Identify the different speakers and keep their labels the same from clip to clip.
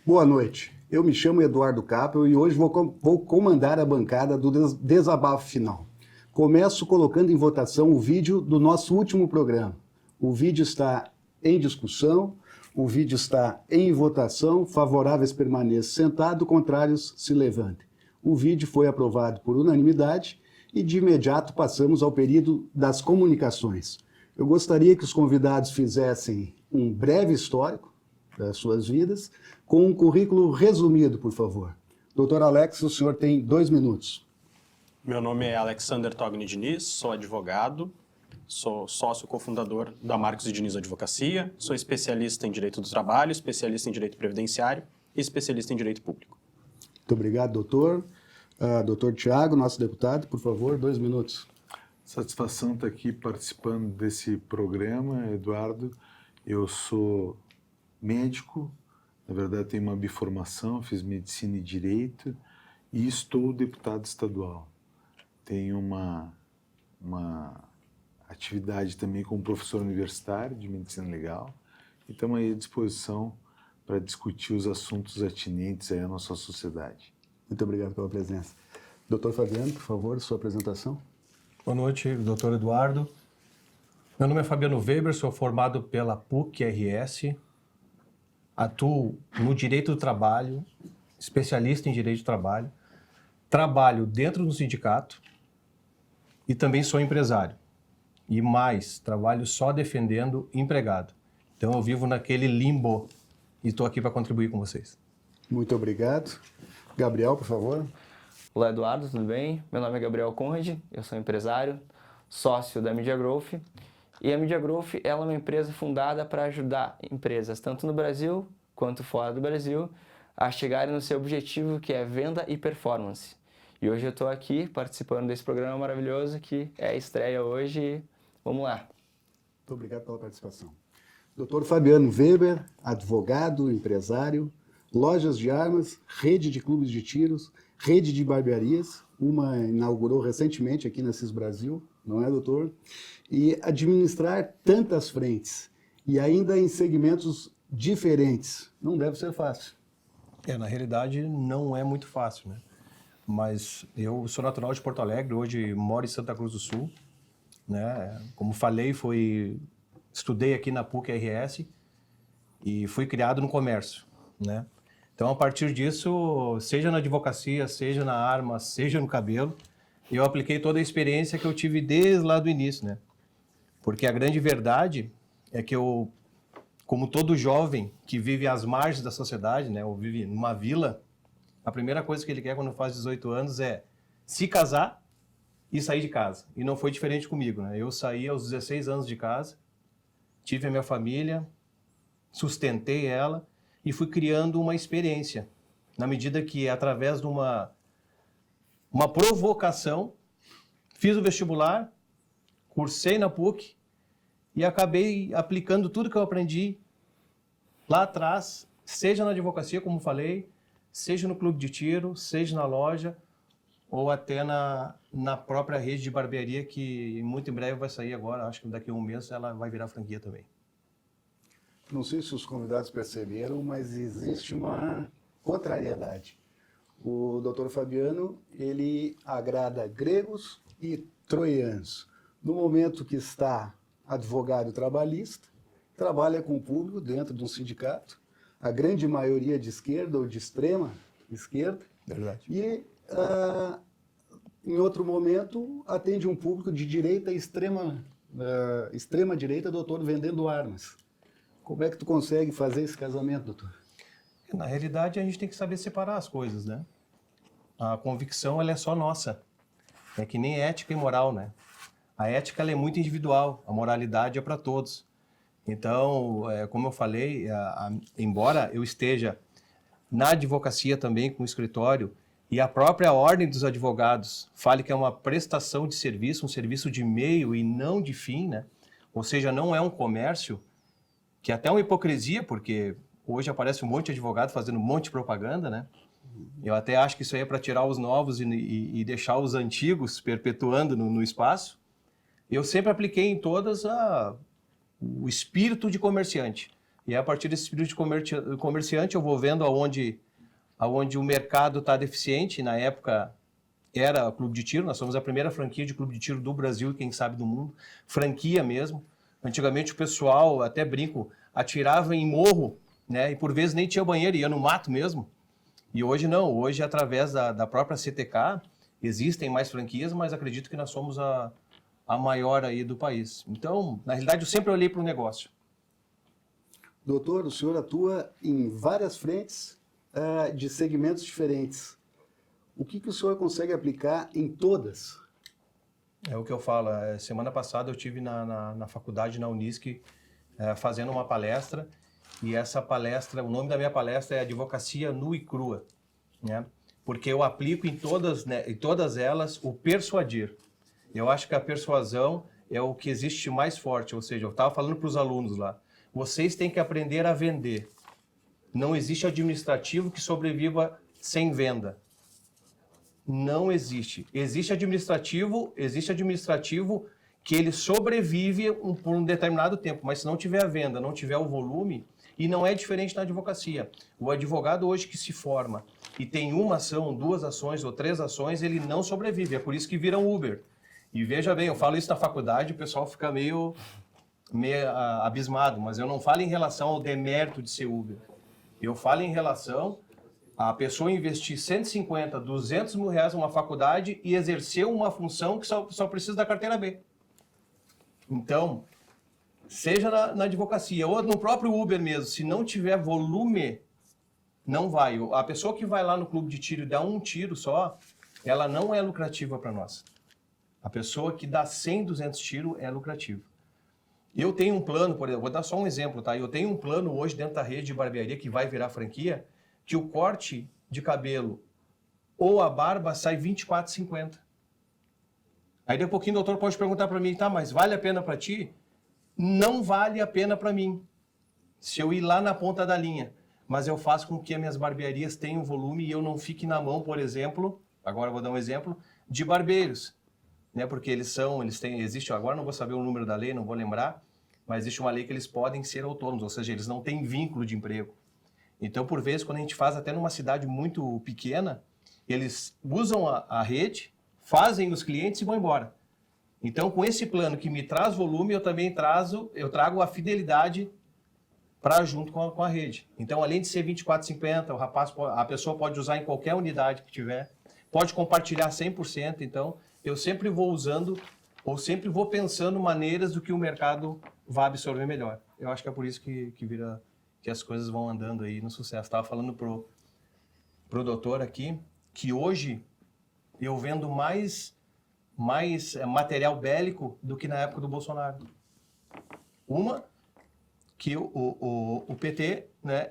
Speaker 1: Boa noite. Eu me chamo Eduardo Capel e hoje vou comandar a bancada do desabafo final. Começo colocando em votação o vídeo do nosso último programa. O vídeo está em discussão, o vídeo está em votação, favoráveis permaneçam sentados, contrários se levantem. O vídeo foi aprovado por unanimidade e de imediato passamos ao período das comunicações. Eu gostaria que os convidados fizessem um breve histórico das suas vidas, com um currículo resumido, por favor. Doutor Alex, o senhor tem 2 minutos.
Speaker 2: Meu nome é Alexander Togni Diniz, sou advogado, sou sócio cofundador da Marcos e Diniz Advocacia, sou especialista em Direito do Trabalho, especialista em Direito Previdenciário e especialista em Direito Público.
Speaker 1: Muito obrigado, doutor. Doutor Tiago, nosso deputado, por favor, 2 minutos.
Speaker 3: Satisfação estar aqui participando desse programa, Eduardo. Eu sou médico, na verdade tenho uma biformação, fiz medicina e direito e estou deputado estadual. Tenho uma atividade também como professor universitário de medicina legal e estamos aí à disposição para discutir os assuntos atinentes aí à nossa sociedade.
Speaker 1: Muito obrigado pela presença. Doutor Fabiano, por favor, sua apresentação.
Speaker 4: Boa noite, doutor Eduardo. Meu nome é Fabiano Weber, sou formado pela PUC-RS, atuo no Direito do Trabalho, especialista em Direito do Trabalho, trabalho dentro do sindicato e também sou empresário. E mais, trabalho só defendendo empregado. Então eu vivo naquele limbo e estou aqui para contribuir com vocês.
Speaker 1: Muito obrigado. Gabriel, por favor.
Speaker 5: Olá, Eduardo, tudo bem? Meu nome é Gabriel Conrad, eu sou empresário, sócio da Media Growth. E a Media Growth ela é uma empresa fundada para ajudar empresas, tanto no Brasil quanto fora do Brasil, a chegarem no seu objetivo, que é venda e performance. E hoje eu estou aqui participando desse programa maravilhoso, que é a estreia hoje. Vamos lá.
Speaker 1: Muito obrigado pela participação. Doutor Fabiano Weber, advogado, empresário, lojas de armas, rede de clubes de tiros, rede de barbearias, uma inaugurou recentemente aqui na CIS Brasil, não é, doutor? E administrar tantas frentes, e ainda em segmentos diferentes, não deve ser fácil.
Speaker 4: Na realidade não é muito fácil, né? Mas eu sou natural de Porto Alegre, hoje moro em Santa Cruz do Sul, né? Como falei, estudei aqui na PUC-RS e fui criado no comércio, né? Então, a partir disso, seja na advocacia, seja na arma, seja no cabelo, eu apliquei toda a experiência que eu tive desde lá do início, né? Porque a grande verdade é que eu, como todo jovem que vive às margens da sociedade, né? Ou vive numa vila, a primeira coisa que ele quer quando faz 18 anos é se casar e sair de casa. E não foi diferente comigo, né? Eu saí aos 16 anos de casa, tive a minha família, sustentei ela, e fui criando uma experiência, na medida que, através de uma provocação, fiz o vestibular, cursei na PUC e acabei aplicando tudo que eu aprendi lá atrás, seja na advocacia, como falei, seja no clube de tiro, seja na loja, ou até na própria rede de barbearia, que muito em breve vai sair agora, acho que daqui a um mês ela vai virar franquia também.
Speaker 1: Não sei se os convidados perceberam, mas existe uma contrariedade. O doutor Fabiano, ele agrada gregos e troianos. No momento que está advogado trabalhista, trabalha com o público dentro de um sindicato, a grande maioria de esquerda ou de extrema esquerda.
Speaker 4: Verdade.
Speaker 1: E, em outro momento, atende um público de direita e extrema direita, doutor, vendendo armas. Como é que tu consegue fazer esse casamento, doutor?
Speaker 4: Na realidade, a gente tem que saber separar as coisas, né? A convicção, ela é só nossa. É que nem ética e moral, né? A ética, ela é muito individual, a moralidade é para todos. Então, como eu falei, embora eu esteja na advocacia também com o escritório, e a própria Ordem dos Advogados fale que é uma prestação de serviço, um serviço de meio e não de fim, né? Ou seja, não é um comércio, que é até uma hipocrisia, porque hoje aparece um monte de advogado fazendo um monte de propaganda, né? Eu até acho que isso aí é para tirar os novos e deixar os antigos perpetuando no espaço. Eu sempre apliquei em todas o espírito de comerciante. E a partir desse espírito de comerciante, eu vou vendo aonde o mercado está deficiente. Na época era clube de tiro, nós somos a primeira franquia de clube de tiro do Brasil e quem sabe do mundo, franquia mesmo. Antigamente o pessoal, até brinco, atirava em morro, né? E por vezes nem tinha banheiro, ia no mato mesmo. E hoje não, hoje através da própria CTK existem mais franquias, mas acredito que nós somos a maior aí do país. Então, na realidade, eu sempre olhei para o negócio.
Speaker 1: Doutor, o senhor atua em várias frentes de segmentos diferentes. O que o senhor consegue aplicar em todas?
Speaker 4: É o que eu falo. Semana passada eu estive na faculdade, na Unisc, fazendo uma palestra. E essa palestra, o nome da minha palestra é Advocacia Nua e Crua, né? Porque eu aplico em todas elas o persuadir. Eu acho que a persuasão é o que existe mais forte. Ou seja, eu estava falando para os alunos lá, vocês têm que aprender a vender. Não existe administrativo que sobreviva sem venda. Não existe. Existe administrativo que ele sobrevive por um determinado tempo, mas se não tiver a venda, não tiver o volume, e não é diferente na advocacia. O advogado hoje que se forma e tem uma ação, 2 ações ou 3 ações, ele não sobrevive. É por isso que viram Uber. E veja bem, eu falo isso na faculdade, o pessoal fica meio abismado, mas eu não falo em relação ao demérito de ser Uber. Eu falo em relação a pessoa investir 150, 200 mil reais numa faculdade e exercer uma função que só precisa da carteira B. Então, seja na advocacia ou no próprio Uber mesmo, se não tiver volume, não vai. A pessoa que vai lá no clube de tiro e dá um tiro só, ela não é lucrativa para nós. A pessoa que dá 100, 200 tiros é lucrativa. Eu tenho um plano, por exemplo, vou dar só um exemplo, tá? Eu tenho um plano hoje dentro da rede de barbearia que vai virar franquia, que o corte de cabelo ou a barba sai R$24,50. Aí daqui a pouquinho o doutor pode perguntar para mim, tá, mas vale a pena para ti? Não vale a pena para mim, se eu ir lá na ponta da linha. Mas eu faço com que as minhas barbearias tenham volume e eu não fique na mão, por exemplo, agora eu vou dar um exemplo, de barbeiros. Né, porque existe, agora não vou saber o número da lei, não vou lembrar, mas existe uma lei que eles podem ser autônomos, ou seja, eles não têm vínculo de emprego. Então, por vezes, quando a gente faz até numa cidade muito pequena, eles usam a rede, fazem os clientes e vão embora. Então, com esse plano que me traz volume, eu também trago a fidelidade para junto com a rede. Então, além de ser R$24,50, a pessoa pode usar em qualquer unidade que tiver, pode compartilhar 100%, então eu sempre vou usando ou sempre vou pensando maneiras do que o mercado vai absorver melhor. Eu acho que é por isso que as coisas vão andando aí no sucesso. Estava falando pro doutor aqui que hoje eu vendo mais material bélico do que na época do Bolsonaro. Que o PT, né,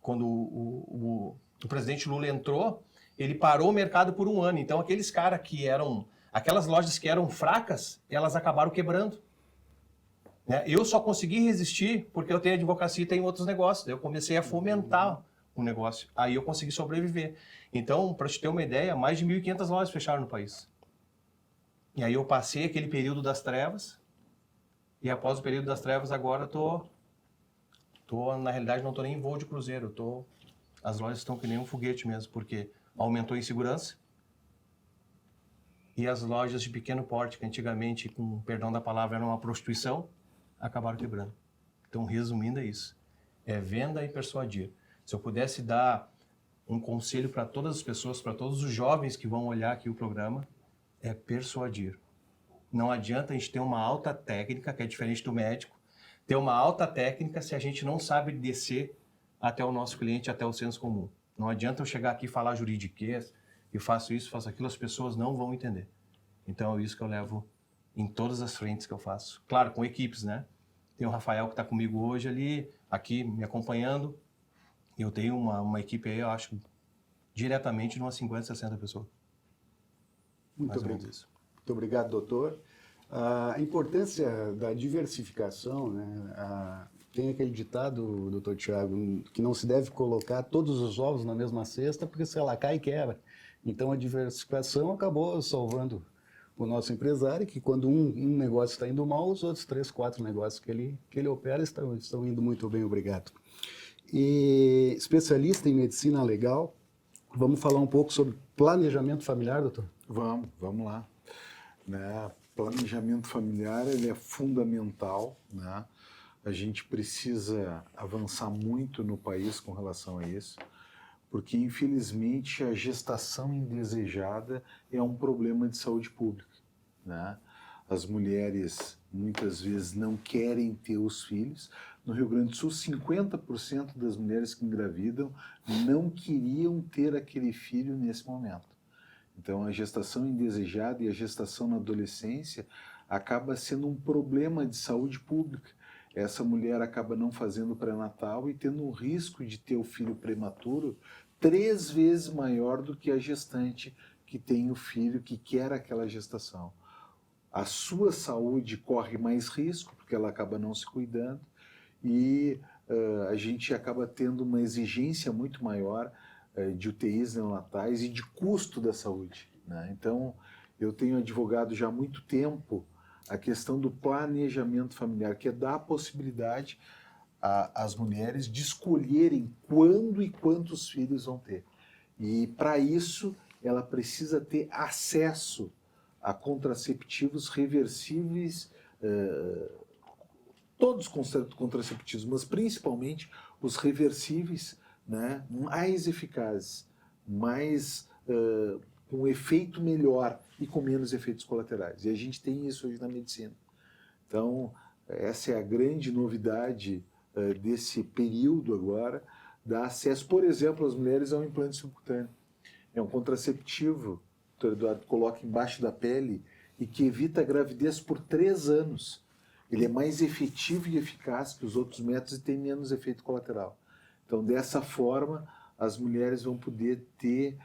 Speaker 4: quando o presidente Lula entrou, ele parou o mercado por um ano. Então, aquelas lojas que eram fracas, elas acabaram quebrando. Né? Eu só consegui resistir porque eu tenho advocacia e tenho outros negócios. Eu comecei a fomentar o negócio. Aí eu consegui sobreviver. Então, para te ter uma ideia, mais de 1.500 lojas fecharam no país. E aí eu passei aquele período das trevas. E após o período das trevas, agora na realidade, não estou nem em voo de cruzeiro. As lojas estão que nem um foguete mesmo, porque aumentou a insegurança. E as lojas de pequeno porte, que antigamente, com perdão da palavra, era uma prostituição, acabaram quebrando. Então, resumindo, é isso. É venda e persuadir. Se eu pudesse dar um conselho para todas as pessoas, para todos os jovens que vão olhar aqui o programa, é persuadir. Não adianta a gente ter uma alta técnica, que é diferente do médico, ter uma alta técnica se a gente não sabe descer até o nosso cliente, até o senso comum. Não adianta eu chegar aqui e falar juridiquês, eu faço isso, faço aquilo, as pessoas não vão entender. Então é isso que eu levo em todas as frentes que eu faço. Claro, com equipes, né? Tem o Rafael que está comigo hoje ali, aqui me acompanhando. Eu tenho uma equipe aí, eu acho, diretamente de umas 50, 60 pessoas.
Speaker 1: Muito obrigado. Muito obrigado, doutor. A importância da diversificação, né? Tem aquele ditado, doutor Tiago, que não se deve colocar todos os ovos na mesma cesta, porque se ela cai, quebra. Então a diversificação acabou salvando o nosso empresário, que quando um negócio está indo mal, os outros 3, 4 negócios que ele opera estão indo muito bem, obrigado. E especialista em medicina legal, vamos falar um pouco sobre planejamento familiar, doutor?
Speaker 3: Vamos lá. Né? Planejamento familiar, ele é fundamental, né? A gente precisa avançar muito no país com relação a isso, porque infelizmente a gestação indesejada é um problema de saúde pública, né? As mulheres muitas vezes não querem ter os filhos. No Rio Grande do Sul, 50% das mulheres que engravidam não queriam ter aquele filho nesse momento. Então, a gestação indesejada e a gestação na adolescência acaba sendo um problema de saúde pública. Essa mulher acaba não fazendo pré-natal e tendo um risco de ter o filho prematuro 3 vezes maior do que a gestante que tem o filho que quer aquela gestação. A sua saúde corre mais risco, porque ela acaba não se cuidando, e a gente acaba tendo uma exigência muito maior de UTIs neonatais e de custo da saúde, né? Então, eu tenho advogado já há muito tempo a questão do planejamento familiar, que é dar a possibilidade às mulheres de escolherem quando e quantos filhos vão ter. E, para isso, ela precisa ter acesso a contraceptivos reversíveis, todos os contraceptivos, mas principalmente os reversíveis, né, mais eficazes, mais com efeito melhor e com menos efeitos colaterais. E a gente tem isso hoje na medicina. Então, essa é a grande novidade desse período agora, dar acesso, por exemplo, às mulheres ao implante subcutâneo. É um contraceptivo, o Dr. Eduardo coloca embaixo da pele e que evita a gravidez por 3 anos. Ele é mais efetivo e eficaz que os outros métodos e tem menos efeito colateral. Então, dessa forma, as mulheres vão poder ter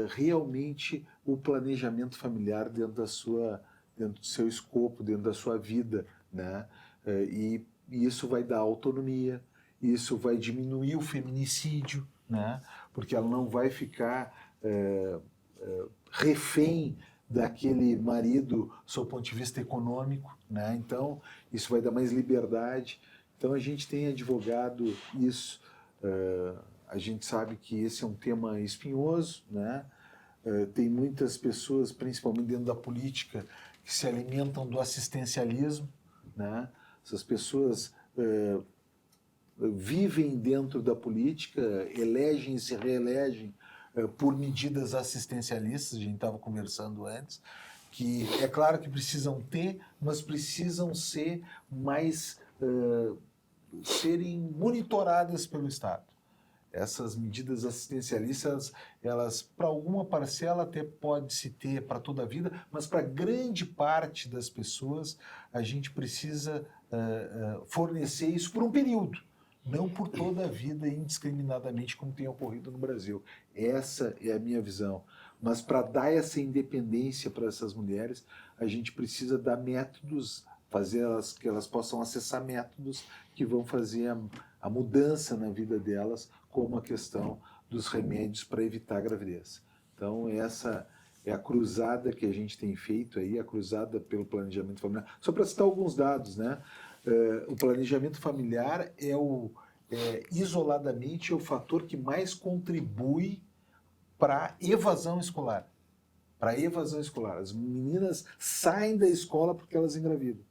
Speaker 3: realmente o planejamento familiar dentro do seu escopo, dentro da sua vida, né? E isso vai dar autonomia, isso vai diminuir o feminicídio, né? Porque ela não vai ficar refém daquele marido sob o ponto de vista econômico, né? Então, isso vai dar mais liberdade. Então, a gente tem advogado isso. A gente sabe que esse é um tema espinhoso, né? Tem muitas pessoas, principalmente dentro da política, que se alimentam do assistencialismo, né? Essas pessoas vivem dentro da política, elegem e se reelegem por medidas assistencialistas, a gente estava conversando antes, que é claro que precisam ter, mas precisam ser mais, serem monitoradas pelo Estado. Essas medidas assistencialistas, elas, para alguma parcela até pode-se ter para toda a vida, mas para grande parte das pessoas, a gente precisa fornecer isso por um período, não por toda a vida indiscriminadamente, como tem ocorrido no Brasil. Essa é a minha visão. Mas para dar essa independência para essas mulheres, a gente precisa dar métodos, fazer que elas possam acessar métodos que vão fazer a mudança na vida delas, como a questão dos remédios para evitar a gravidez. Então, essa é a cruzada que a gente tem feito aí, a cruzada pelo planejamento familiar. Só para citar alguns dados, né? O planejamento familiar isoladamente o fator que mais contribui para a evasão escolar. Para a evasão escolar. As meninas saem da escola porque elas engravidam.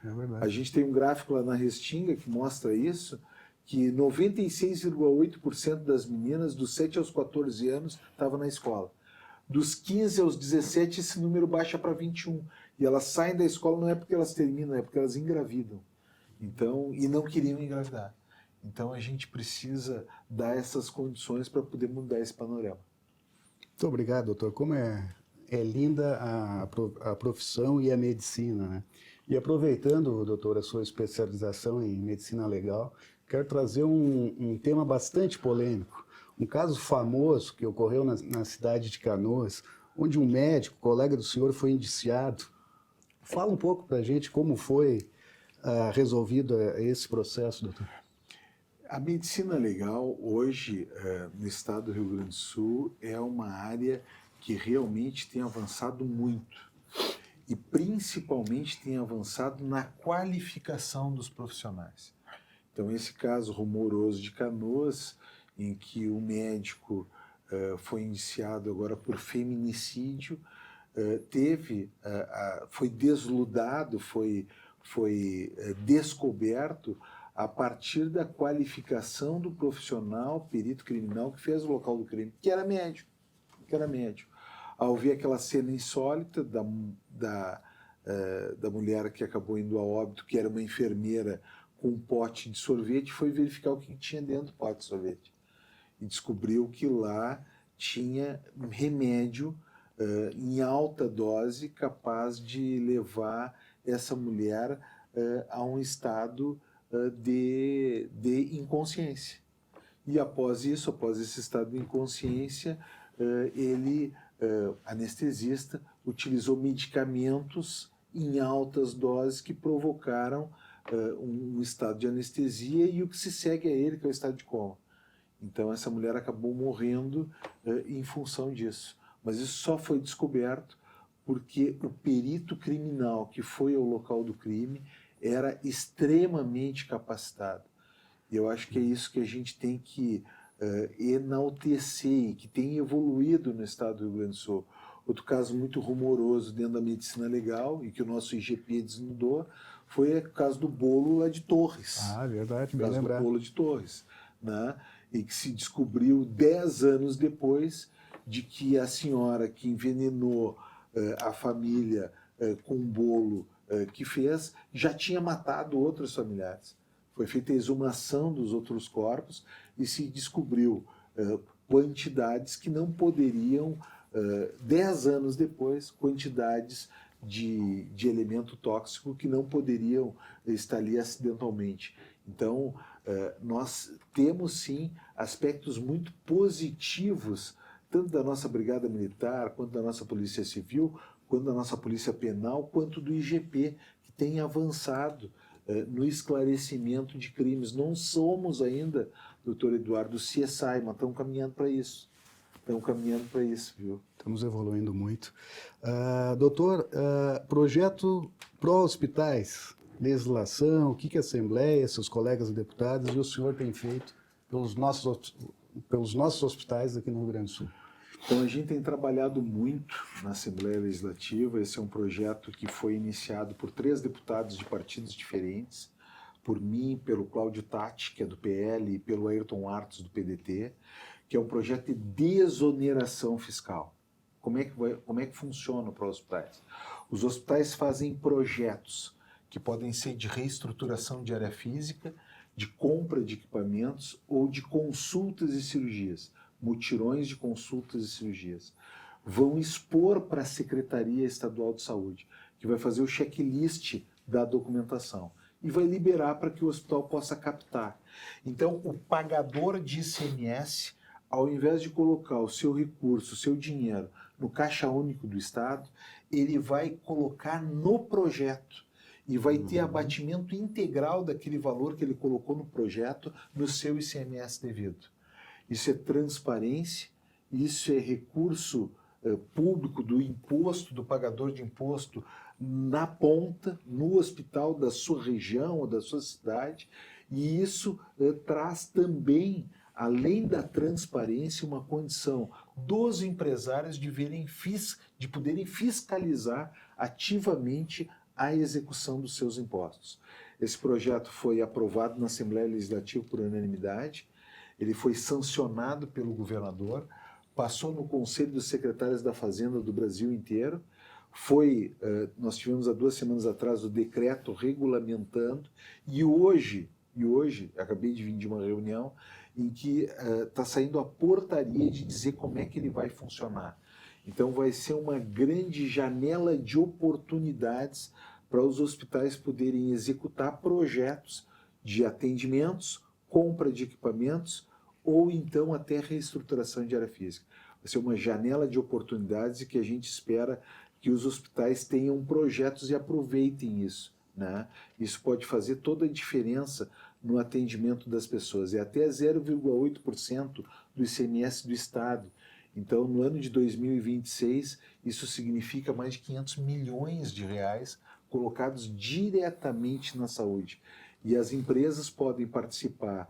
Speaker 1: É verdade.
Speaker 3: A gente tem um gráfico lá na Restinga que mostra isso, que 96,8% das meninas dos 7 aos 14 anos estavam na escola. Dos 15 aos 17, esse número baixa para 21. E elas saem da escola não é porque elas terminam, é porque elas engravidam. Então, e não queriam engravidar. Então, a gente precisa dar essas condições para poder mudar esse panorama.
Speaker 1: Muito obrigado, doutor. Como é linda a profissão e a medicina, né? E aproveitando, doutor, a sua especialização em medicina legal, quero trazer um tema bastante polêmico. Um caso famoso que ocorreu na cidade de Canoas, onde um médico, colega do senhor, foi indiciado. Fala um pouco para a gente como foi resolvido esse processo, doutor.
Speaker 3: A medicina legal, hoje, no estado do Rio Grande do Sul, é uma área que realmente tem avançado muito. e principalmente tem avançado na qualificação dos profissionais. Então, esse caso rumoroso de Canoas, em que o médico foi indiciado agora por feminicídio, foi desludado, foi descoberto a partir da qualificação do profissional perito criminal que fez o local do crime, que era médico. Ao ver aquela cena insólita da mulher que acabou indo a óbito, que era uma enfermeira com um pote de sorvete, foi verificar o que tinha dentro do pote de sorvete. E descobriu que lá tinha um remédio em alta dose capaz de levar essa mulher a um estado de inconsciência. E após esse estado de inconsciência, ele, anestesista, utilizou medicamentos em altas doses que provocaram um estado de anestesia e o que se segue a ele, que é o estado de coma. Então, essa mulher acabou morrendo em função disso. Mas isso só foi descoberto porque o perito criminal que foi ao local do crime era extremamente capacitado. E eu acho que é isso que a gente tem que enaltecer e que tem evoluído no estado do Rio Grande do Sul. Outro caso muito rumoroso dentro da medicina legal e que o nosso IGP desnudou foi o caso do bolo lá de Torres.
Speaker 1: Ah, verdade,
Speaker 3: o
Speaker 1: bem
Speaker 3: caso
Speaker 1: lembrado.
Speaker 3: do bolo de Torres, né? E que se descobriu 10 anos depois de que a senhora que envenenou a família com um bolo que fez já tinha matado outros familiares. Foi feita a exumação dos outros corpos e se descobriu quantidades que não poderiam, 10 anos depois, quantidades de elemento tóxico que não poderiam estar ali acidentalmente. Então, nós temos sim aspectos muito positivos, tanto da nossa Brigada Militar, quanto da nossa Polícia Civil, quanto da nossa Polícia Penal, quanto do IGP, que tem avançado no esclarecimento de crimes. Não somos ainda, doutor Eduardo, CSI, mas estamos caminhando para isso. Viu?
Speaker 1: Estamos evoluindo muito. Doutor, projeto pró-hospitais, legislação, o que a Assembleia, seus colegas deputados e o senhor tem feito pelos nossos hospitais aqui no Rio Grande do Sul?
Speaker 3: Então, a gente tem trabalhado muito na Assembleia Legislativa. Esse é um projeto que foi iniciado por 3 deputados de partidos diferentes, por mim, pelo Cláudio Tatti, que é do PL, e pelo Ayrton Artos, do PDT, que é um projeto de desoneração fiscal. Como é que funciona para os hospitais? Os hospitais fazem projetos que podem ser de reestruturação de área física, de compra de equipamentos ou de consultas e cirurgias, mutirões de consultas e cirurgias. Vão expor para a Secretaria Estadual de Saúde, que vai fazer o checklist da documentação e vai liberar para que o hospital possa captar. Então, o pagador de ICMS, ao invés de colocar o seu recurso, o seu dinheiro no Caixa Único do Estado, ele vai colocar no projeto e vai ter abatimento integral daquele valor que ele colocou no projeto no seu ICMS devido. Isso é transparência, isso é recurso público do imposto, do pagador de imposto na ponta, no hospital da sua região ou da sua cidade, e isso traz também, além da transparência, uma condição dos empresários de poderem fiscalizar ativamente a execução dos seus impostos. Esse projeto foi aprovado na Assembleia Legislativa por unanimidade, ele foi sancionado pelo governador, passou no Conselho dos Secretários da Fazenda do Brasil inteiro, nós tivemos há 2 semanas atrás o decreto regulamentando, e hoje, acabei de vir de uma reunião, em que está saindo a portaria de dizer como é que ele vai funcionar. Então vai ser uma grande janela de oportunidades para os hospitais poderem executar projetos de atendimentos, compra de equipamentos ou então até reestruturação de área física. Vai ser uma janela de oportunidades e que a gente espera que os hospitais tenham projetos e aproveitem isso, né? Isso pode fazer toda a diferença no atendimento das pessoas. É até 0,8% do ICMS do Estado. Então, no ano de 2026, isso significa mais de 500 milhões de reais colocados diretamente na saúde. E as empresas podem participar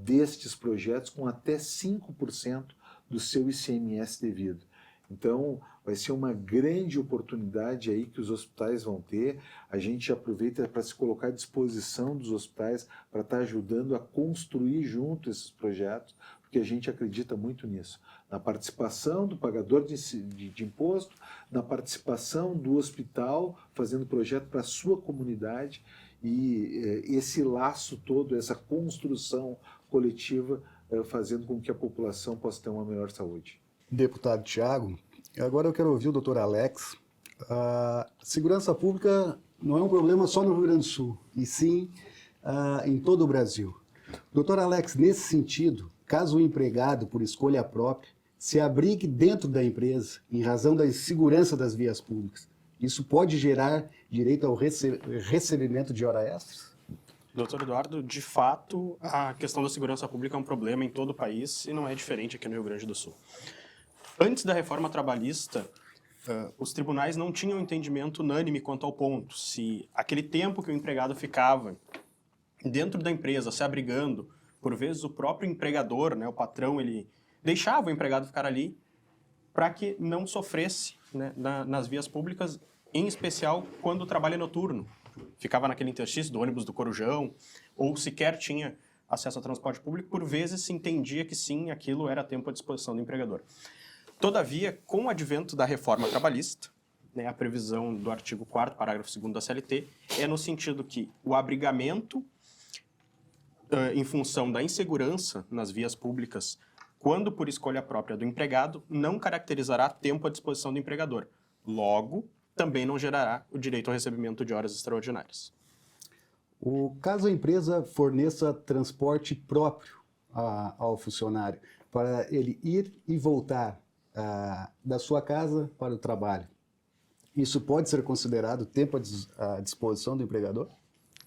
Speaker 3: destes projetos com até 5% do seu ICMS devido. Então, vai ser uma grande oportunidade aí que os hospitais vão ter. A gente aproveita para se colocar à disposição dos hospitais para estar ajudando a construir junto esses projetos, porque a gente acredita muito nisso. Na participação do pagador de imposto, na participação do hospital, fazendo projeto para a sua comunidade, e esse laço todo, essa construção coletiva, fazendo com que a população possa ter uma melhor saúde.
Speaker 1: Deputado Tiago, agora eu quero ouvir o doutor Alex. A segurança pública não é um problema só no Rio Grande do Sul, e sim em todo o Brasil. Doutor Alex, nesse sentido, caso o empregado, por escolha própria, se abrigue dentro da empresa em razão da insegurança das vias públicas, isso pode gerar direito ao recebimento de hora extras?
Speaker 2: Doutor Eduardo, de fato, a questão da segurança pública é um problema em todo o país e não é diferente aqui no Rio Grande do Sul. Antes da reforma trabalhista, os tribunais não tinham entendimento unânime quanto ao ponto. Se aquele tempo que o empregado ficava dentro da empresa, se abrigando, por vezes o próprio empregador, né, o patrão, ele deixava o empregado ficar ali para que não sofresse, né, nas vias públicas, em especial quando o trabalho é noturno. Ficava naquele interstício do ônibus do Corujão, ou sequer tinha acesso ao transporte público, por vezes se entendia que sim, aquilo era tempo à disposição do empregador. Todavia, com o advento da reforma trabalhista, né, a previsão do artigo 4º, parágrafo 2º da CLT, é no sentido que o abrigamento em função da insegurança nas vias públicas, quando por escolha própria do empregado, não caracterizará tempo à disposição do empregador. Logo, também não gerará o direito ao recebimento de horas extraordinárias.
Speaker 1: Caso a empresa forneça transporte próprio ao funcionário, para ele ir e voltar da sua casa para o trabalho, isso pode ser considerado tempo à disposição do empregador?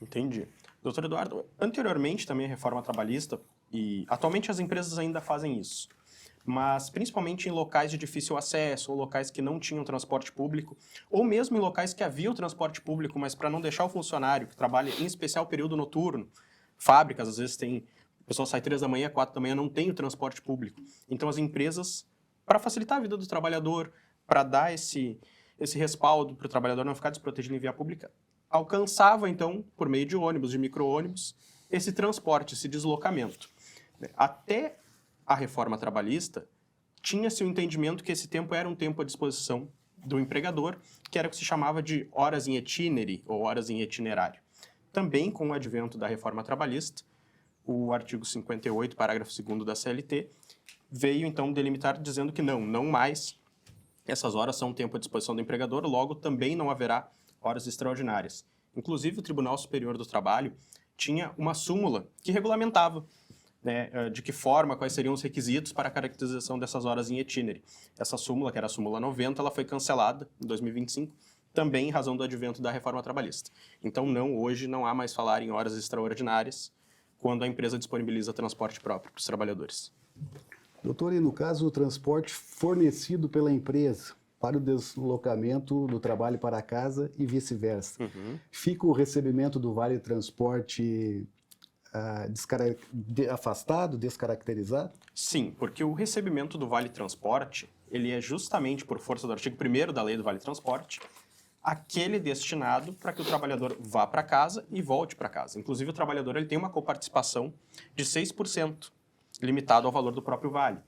Speaker 2: Entendi. Doutor Eduardo, anteriormente também a reforma trabalhista, e atualmente as empresas ainda fazem isso, mas principalmente em locais de difícil acesso, ou locais que não tinham transporte público, ou mesmo em locais que havia o transporte público, mas para não deixar o funcionário que trabalha em especial período noturno, fábricas, às vezes tem, o pessoal sai 3 da manhã, 4 da manhã, não tem o transporte público. Então as empresas, para facilitar a vida do trabalhador, para dar esse respaldo para o trabalhador não ficar desprotegido em via pública, alcançava então, por meio de ônibus, de micro-ônibus, esse transporte, esse deslocamento. Até a reforma trabalhista, tinha-se o entendimento que esse tempo era um tempo à disposição do empregador, que era o que se chamava de horas em itinere, ou horas em itinerário. Também, com o advento da reforma trabalhista, o artigo 58, parágrafo 2º da CLT, veio então delimitar dizendo que não mais essas horas são tempo à disposição do empregador, logo também não haverá horas extraordinárias. Inclusive, o Tribunal Superior do Trabalho tinha uma súmula que regulamentava, né, de que forma, quais seriam os requisitos para a caracterização dessas horas em itinere. Essa súmula, que era a súmula 90, ela foi cancelada em 2025, também em razão do advento da reforma trabalhista. Então, hoje não há mais falar em horas extraordinárias quando a empresa disponibiliza transporte próprio para os trabalhadores.
Speaker 1: Doutor, e no caso o transporte fornecido pela empresa para o deslocamento do trabalho para casa e vice-versa, fica o recebimento do Vale Transporte afastado, descaracterizado?
Speaker 2: Sim, porque o recebimento do Vale Transporte, ele é justamente por força do artigo 1º da Lei do Vale Transporte, aquele destinado para que o trabalhador vá para casa e volte para casa. Inclusive, o trabalhador ele tem uma coparticipação de 6%, limitado ao valor do próprio vale.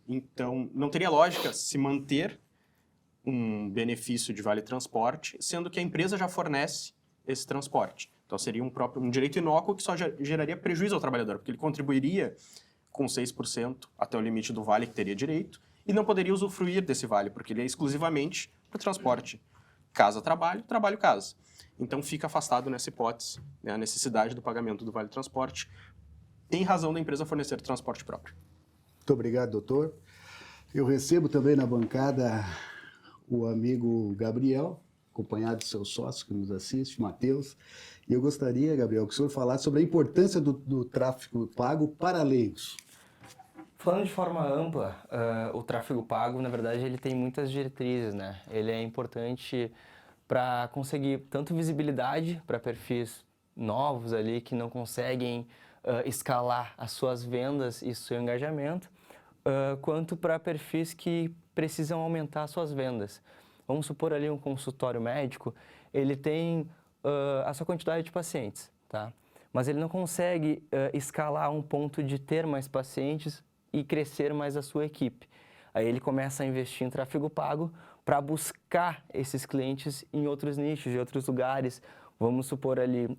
Speaker 2: Então, não teria lógica se manter um benefício de Vale Transporte, sendo que a empresa já fornece esse transporte. Então, seria um direito inócuo que só geraria prejuízo ao trabalhador, porque ele contribuiria com 6% até o limite do vale que teria direito e não poderia usufruir desse vale, porque ele é exclusivamente para o transporte. Casa-trabalho, trabalho-casa. Então, fica afastado nessa hipótese, né, a necessidade do pagamento do Vale Transporte, em razão da empresa fornecer transporte próprio.
Speaker 1: Muito obrigado, doutor. Eu recebo também na bancada o amigo Gabriel, acompanhado do seu sócio que nos assiste, Matheus. E eu gostaria, Gabriel, que o senhor falasse sobre a importância do tráfego pago para leigos.
Speaker 5: Falando de forma ampla, o tráfego pago, na verdade, ele tem muitas diretrizes, né? Ele é importante para conseguir tanto visibilidade para perfis novos ali que não conseguem escalar as suas vendas e seu engajamento, quanto para perfis que precisam aumentar as suas vendas. Vamos supor ali um consultório médico, ele tem a sua quantidade de pacientes, tá? Mas ele não consegue escalar a um ponto de ter mais pacientes e crescer mais a sua equipe. Aí ele começa a investir em tráfego pago para buscar esses clientes em outros nichos, em outros lugares. Vamos supor ali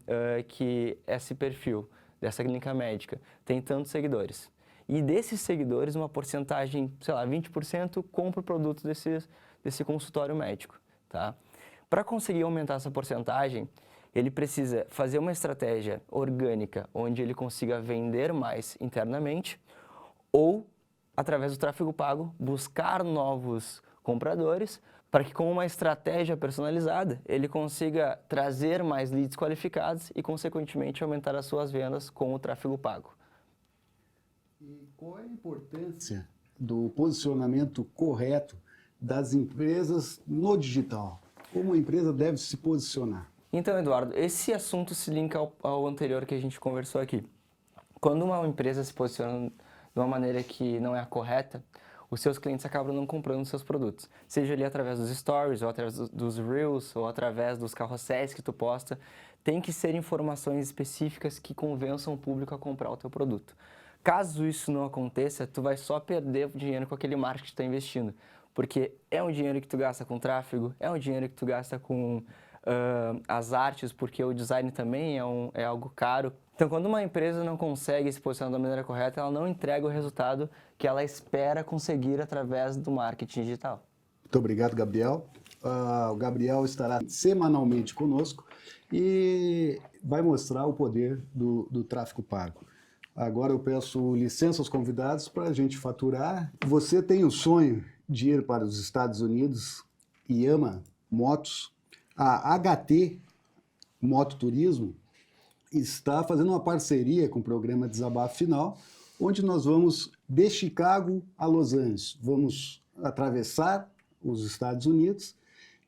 Speaker 5: que esse perfil dessa clínica médica tem tantos seguidores. E desses seguidores, uma porcentagem, sei lá, 20% compra o produto desse consultório médico, tá? Para conseguir aumentar essa porcentagem, ele precisa fazer uma estratégia orgânica onde ele consiga vender mais internamente ou, através do tráfego pago, buscar novos compradores para que, com uma estratégia personalizada, ele consiga trazer mais leads qualificados e, consequentemente, aumentar as suas vendas com o tráfego pago.
Speaker 1: E qual é a importância do posicionamento correto das empresas no digital? Como a empresa deve se posicionar?
Speaker 5: Então, Eduardo, esse assunto se linka ao anterior que a gente conversou aqui. Quando uma empresa se posiciona de uma maneira que não é a correta, os seus clientes acabam não comprando os seus produtos. Seja ali através dos stories, ou através dos reels, ou através dos carrosséis que tu posta. Tem que ser informações específicas que convençam o público a comprar o teu produto. Caso isso não aconteça, tu vai só perder dinheiro com aquele marketing que tu está investindo. Porque é um dinheiro que tu gasta com tráfego, é um dinheiro que tu gasta com as artes, porque o design também é algo caro. Então, quando uma empresa não consegue se posicionar da maneira correta, ela não entrega o resultado que ela espera conseguir através do marketing digital.
Speaker 1: Muito obrigado, Gabriel. O Gabriel estará semanalmente conosco e vai mostrar o poder do tráfego pago. Agora eu peço licença aos convidados para a gente faturar. Você tem o sonho de ir para os Estados Unidos e ama motos? A HT Mototurismo está fazendo uma parceria com o programa Desabafo Final, onde nós vamos de Chicago a Los Angeles. Vamos atravessar os Estados Unidos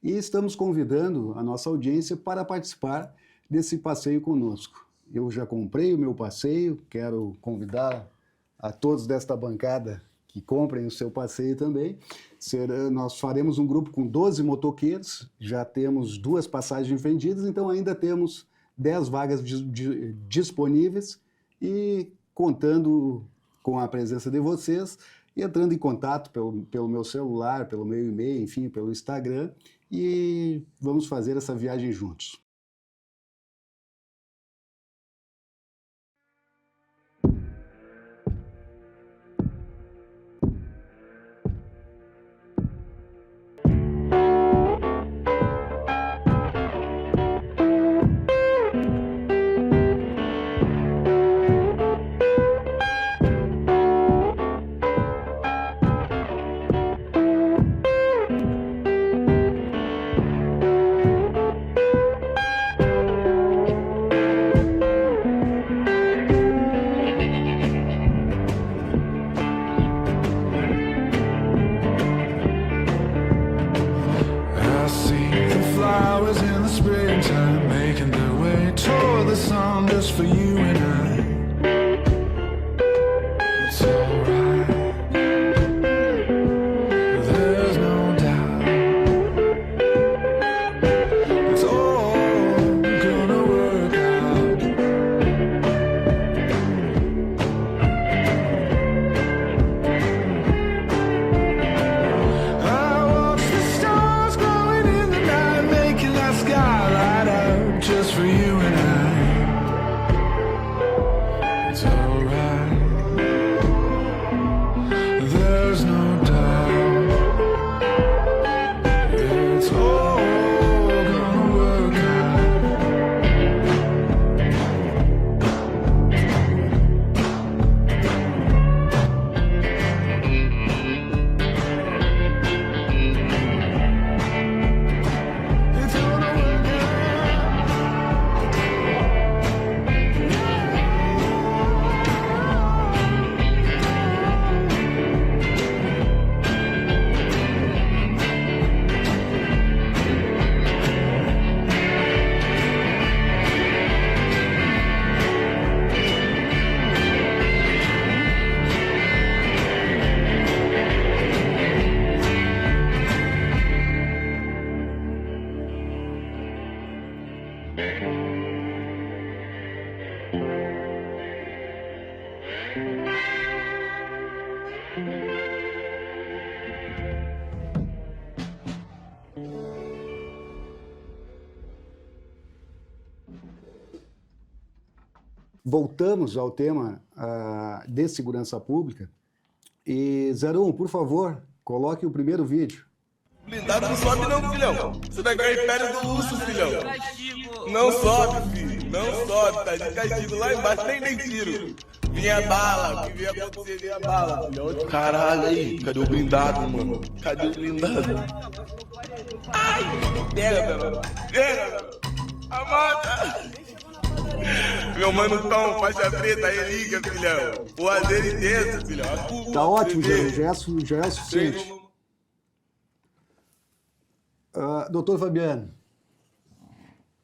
Speaker 1: e estamos convidando a nossa audiência para participar desse passeio conosco. Eu já comprei o meu passeio, quero convidar a todos desta bancada que comprem o seu passeio também. Nós faremos um grupo com 12 motoqueiros, já temos 2 passagens vendidas, então ainda temos 10 vagas disponíveis e contando com a presença de vocês, entrando em contato pelo meu celular, pelo meu e-mail, enfim, pelo Instagram, e vamos fazer essa viagem juntos. Voltamos ao tema de segurança pública. E, 01, por favor, coloque o primeiro vídeo.
Speaker 6: Blindado não sobe não, filhão. Isso daqui é o império do luxo, filhão. Não sobe, filho. Não sobe, tá de castigo lá embaixo, nem tiro. Vinha bala, o que vinha acontecer, vinha bala, filhão. Caralho, aí, cadê o blindado, mano? Cadê o blindado? Ai, pega, meu. Pega, meu. Amada. Meu mano Tom, faixa preta, aí liga, filhão. Voadeira intensa, filhão.
Speaker 1: Tá ótimo, já é suficiente. Doutor Fabiano,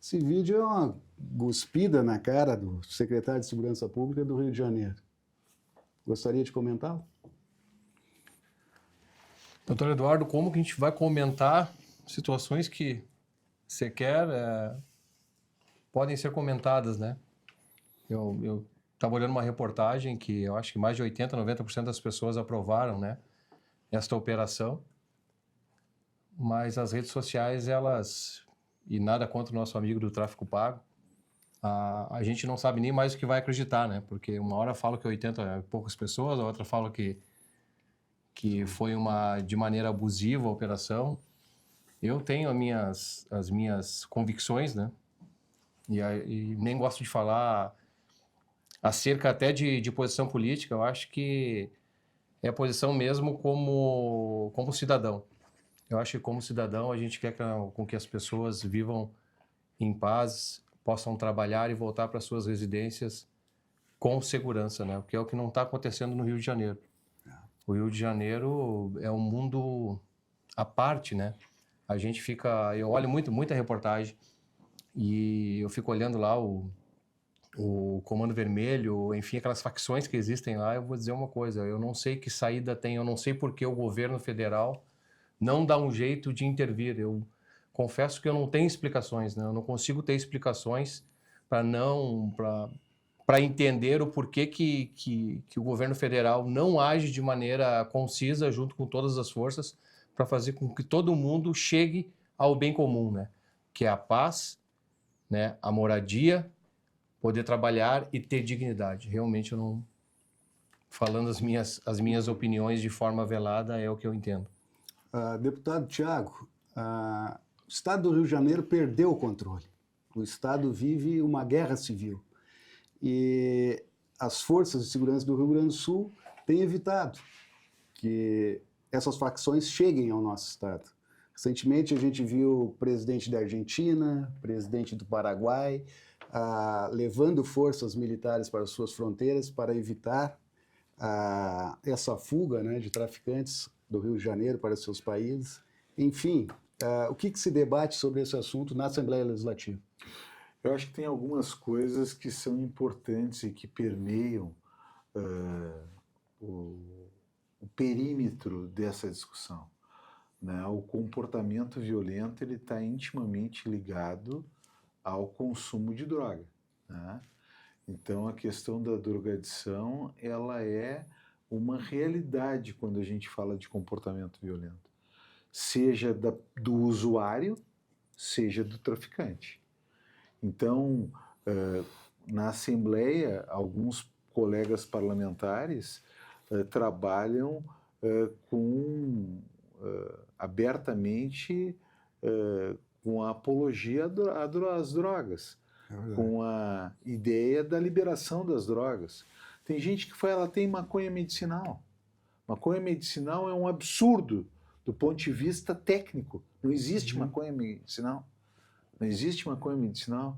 Speaker 1: esse vídeo é uma cuspida na cara do secretário de Segurança Pública do Rio de Janeiro. Gostaria de comentá-lo?
Speaker 4: Doutor Eduardo, como que a gente vai comentar situações que sequer podem ser comentadas, né? Eu estava olhando uma reportagem que eu acho que mais de 80%, 90% das pessoas aprovaram, né, esta operação, mas as redes sociais, elas, e nada contra o nosso amigo do tráfico pago, a gente não sabe nem mais o que vai acreditar, né? Porque uma hora fala que 80 é poucas pessoas, a outra fala que foi de maneira abusiva a operação. Eu tenho as minhas convicções, né? E nem gosto de falar acerca até de posição política. Eu acho que é a posição mesmo como cidadão. Eu acho que como cidadão a gente quer com que as pessoas vivam em paz, possam trabalhar e voltar para suas residências com segurança, né? Porque é o que não está acontecendo no Rio de Janeiro. O Rio de Janeiro é um mundo à parte, né? A gente eu olho muita reportagem e eu fico olhando lá o Comando Vermelho, enfim, aquelas facções que existem lá. Eu vou dizer uma coisa, eu não sei que saída tem, eu não sei por que o governo federal não dá um jeito de intervir. Eu confesso que eu não tenho explicações, né? Eu não consigo ter explicações para entender o porquê que o governo federal não age de maneira concisa junto com todas as forças para fazer com que todo mundo chegue ao bem comum, né? Que é a paz, né? A moradia, poder trabalhar e ter dignidade. Realmente eu não... Falando as minhas opiniões de forma velada, é o que eu entendo.
Speaker 1: Deputado Tiago, o Estado do Rio de Janeiro perdeu o controle. O Estado vive uma guerra civil. E as forças de segurança do Rio Grande do Sul têm evitado que essas facções cheguem ao nosso Estado. Recentemente a gente viu o presidente da Argentina, presidente do Paraguai, levando forças militares para as suas fronteiras para evitar essa fuga, né, de traficantes do Rio de Janeiro para seus países. Enfim, o que se debate sobre esse assunto na Assembleia Legislativa?
Speaker 3: Eu acho que tem algumas coisas que são importantes e que permeiam o perímetro dessa discussão, né? O comportamento violento ele está intimamente ligado ao consumo de droga, né? Então a questão da drogadição ela é uma realidade quando a gente fala de comportamento violento, seja do usuário, seja do traficante. Então, na Assembleia, alguns colegas parlamentares trabalham abertamente com a apologia às drogas, com a ideia da liberação das drogas. Tem gente que fala, ela tem maconha medicinal. Maconha medicinal é um absurdo do ponto de vista técnico. Não existe maconha medicinal. Não existe maconha medicinal.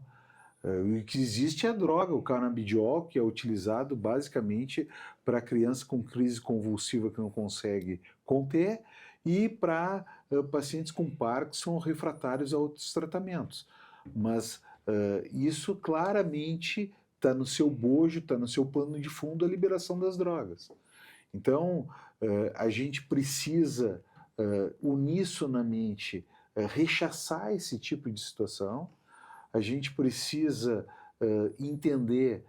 Speaker 3: O que existe é a droga, o canabidiol, que é utilizado basicamente para criança com crise convulsiva que não consegue conter e para pacientes com Parkinson refratários a outros tratamentos. Mas isso claramente está no seu bojo, está no seu pano de fundo a liberação das drogas. Então, a gente precisa unissonamente rechaçar esse tipo de situação. A gente precisa entender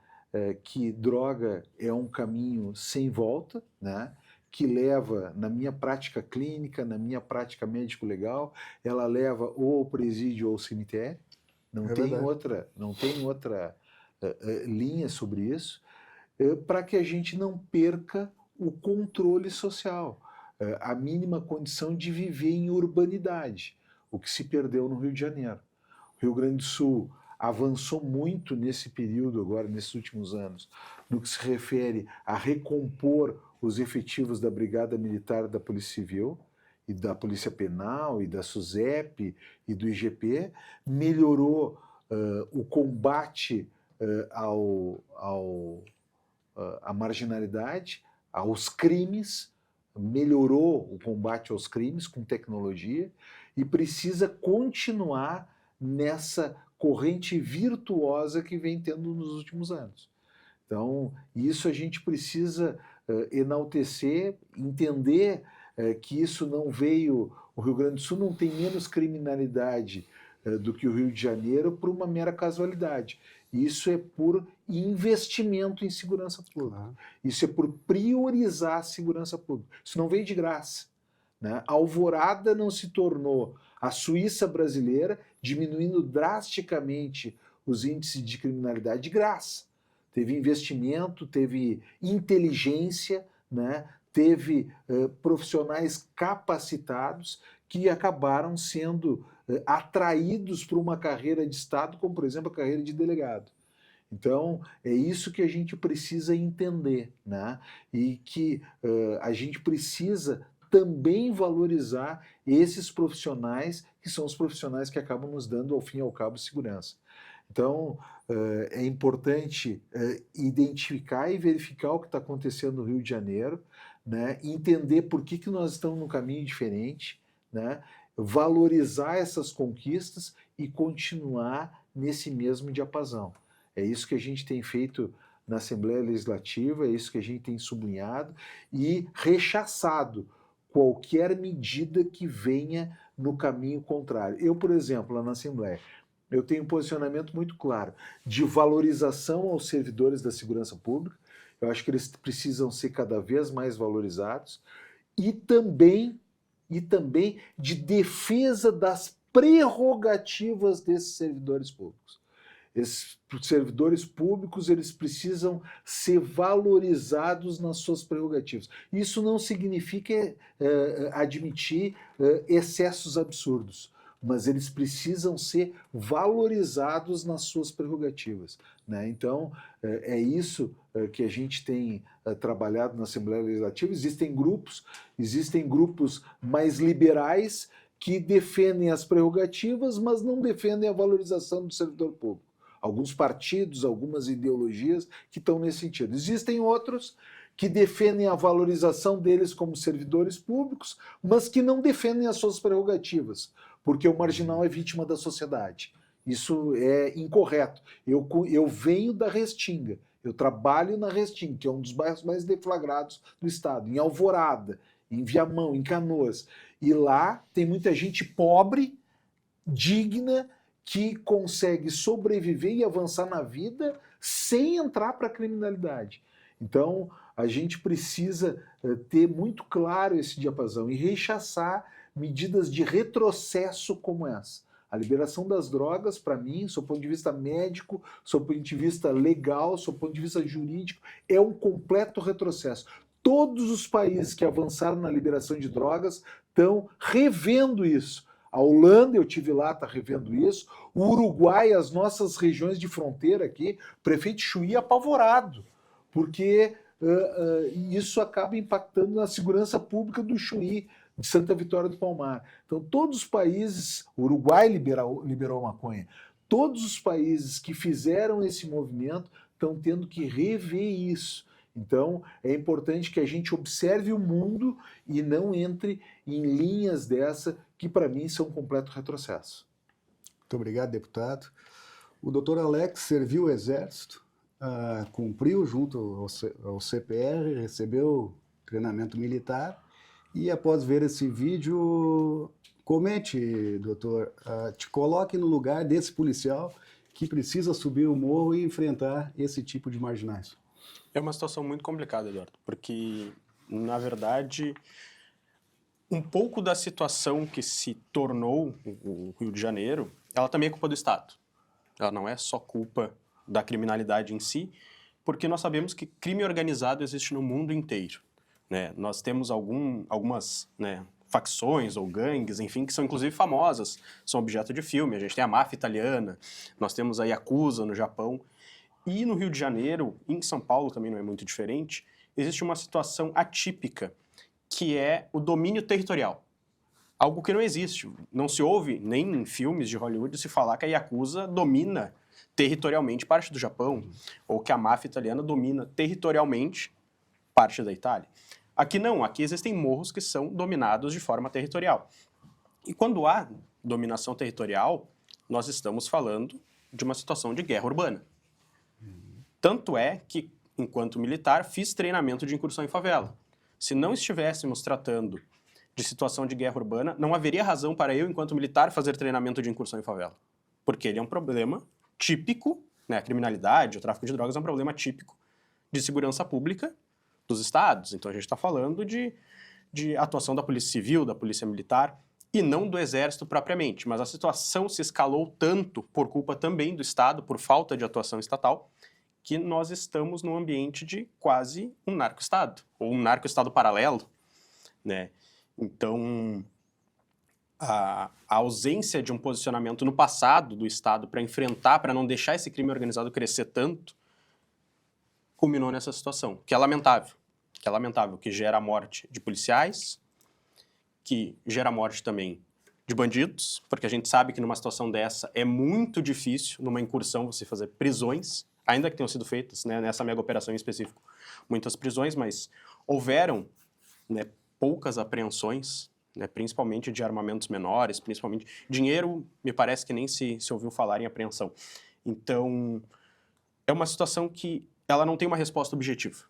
Speaker 3: que droga é um caminho sem volta, né? Que leva, na minha prática clínica, na minha prática médico-legal, ela leva ou ao presídio ou ao cemitério. Não tem outra linha sobre isso, para que a gente não perca o controle social, a mínima condição de viver em urbanidade, o que se perdeu no Rio de Janeiro. O Rio Grande do Sul avançou muito nesse período agora, nesses últimos anos, no que se refere a recompor os efetivos da Brigada Militar da Polícia Civil e da Polícia Penal e da SUSEP e do IGP, melhorou o combate à marginalidade, aos crimes, melhorou o combate aos crimes com tecnologia e precisa continuar nessa corrente virtuosa que vem tendo nos últimos anos. Então, isso a gente precisa enaltecer, entender que isso não veio... O Rio Grande do Sul não tem menos criminalidade do que o Rio de Janeiro por uma mera casualidade. Isso é por investimento em segurança pública. Claro. Isso é por priorizar a segurança pública. Isso não veio de graça, né? A Alvorada não se tornou a Suíça brasileira, diminuindo drasticamente os índices de criminalidade de graça. Teve investimento, teve inteligência, né? Teve profissionais capacitados que acabaram sendo atraídos para uma carreira de Estado, como, por exemplo, a carreira de delegado. Então, é isso que a gente precisa entender, né? E que a gente precisa também valorizar esses profissionais, que são os profissionais que acabam nos dando, ao fim e ao cabo, segurança. Então, é importante identificar e verificar o que está acontecendo no Rio de Janeiro, né? Entender por que nós estamos num caminho diferente, né? Valorizar essas conquistas e continuar nesse mesmo diapasão. É isso que a gente tem feito na Assembleia Legislativa, é isso que a gente tem sublinhado e rechaçado qualquer medida que venha no caminho contrário. Eu, por exemplo, lá na Assembleia, eu tenho um posicionamento muito claro de valorização aos servidores da segurança pública. Eu acho que eles precisam ser cada vez mais valorizados e também de defesa das prerrogativas desses servidores públicos. Esses servidores públicos, eles precisam ser valorizados nas suas prerrogativas. Isso não significa admitir excessos absurdos, mas eles precisam ser valorizados nas suas prerrogativas, né? Então, é isso que a gente tem trabalhado na Assembleia Legislativa. Existem grupos mais liberais que defendem as prerrogativas, mas não defendem a valorização do servidor público. Alguns partidos, algumas ideologias que estão nesse sentido. Existem outros que defendem a valorização deles como servidores públicos, mas que não defendem as suas prerrogativas, porque o marginal é vítima da sociedade. Isso é incorreto. Eu venho da Restinga, eu trabalho na Restinga, que é um dos bairros mais deflagrados do estado, em Alvorada, em Viamão, em Canoas. E lá tem muita gente pobre, digna, que consegue sobreviver e avançar na vida sem entrar para a criminalidade. Então, a gente precisa ter muito claro esse diapasão e rechaçar medidas de retrocesso como essa. A liberação das drogas, para mim, sob o ponto de vista médico, sob o ponto de vista legal, sob o ponto de vista jurídico, é um completo retrocesso. Todos os países que avançaram na liberação de drogas estão revendo isso. A Holanda, eu tive lá, está revendo isso. O Uruguai, as nossas regiões de fronteira aqui, o prefeito Chuí apavorado, porque isso acaba impactando na segurança pública do Chuí, de Santa Vitória do Palmar. Então, todos os países, o Uruguai liberou maconha, todos os países que fizeram esse movimento estão tendo que rever isso. Então, é importante que a gente observe o mundo e não entre em linhas dessa que, para mim, são um completo retrocesso.
Speaker 1: Muito obrigado, deputado. O doutor Alex serviu o Exército, cumpriu junto ao CPR, recebeu treinamento militar e, após ver esse vídeo, comente, doutor, te coloque no lugar desse policial que precisa subir o morro e enfrentar esse tipo de marginais?
Speaker 2: É uma situação muito complicada, Eduardo, porque, na verdade, um pouco da situação que se tornou o Rio de Janeiro, ela também é culpa do Estado. Ela não é só culpa da criminalidade em si, porque nós sabemos que crime organizado existe no mundo inteiro, né? Nós temos algumas, né, facções ou gangues, enfim, que são inclusive famosas, são objeto de filme. A gente tem a máfia italiana, nós temos a Yakuza no Japão. E no Rio de Janeiro, em São Paulo também não é muito diferente, existe uma situação atípica, que é o domínio territorial. Algo que não existe. Não se ouve, nem em filmes de Hollywood, se falar que a Yakuza domina territorialmente parte do Japão, ou que a máfia italiana domina territorialmente parte da Itália. Aqui não, aqui existem morros que são dominados de forma territorial. E quando há dominação territorial, nós estamos falando de uma situação de guerra urbana. Tanto é que, enquanto militar, fiz treinamento de incursão em favela. Se não estivéssemos tratando de situação de guerra urbana, não haveria razão para eu, enquanto militar, fazer treinamento de incursão em favela. Porque ele é um problema típico, né? A criminalidade, o tráfico de drogas é um problema típico de segurança pública dos estados. Então a gente está falando de atuação da Polícia Civil, da Polícia Militar, e não do Exército propriamente. Mas a situação se escalou tanto por culpa também do Estado, por falta de atuação estatal, que nós estamos num ambiente de quase um narco-estado, ou um narco-estado paralelo, né? Então, a ausência de um posicionamento no passado do Estado para enfrentar, para não deixar esse crime organizado crescer tanto, culminou nessa situação, que é lamentável, que gera a morte de policiais, que gera a morte também de bandidos, porque a gente sabe que numa situação dessa é muito difícil, numa incursão, você fazer prisões, ainda que tenham sido feitas, né, nessa mega operação em específico, muitas prisões, mas houveram, né, poucas apreensões, né, principalmente de armamentos menores, principalmente dinheiro, me parece que nem se ouviu falar em apreensão. Então, é uma situação que ela não tem uma resposta objetiva.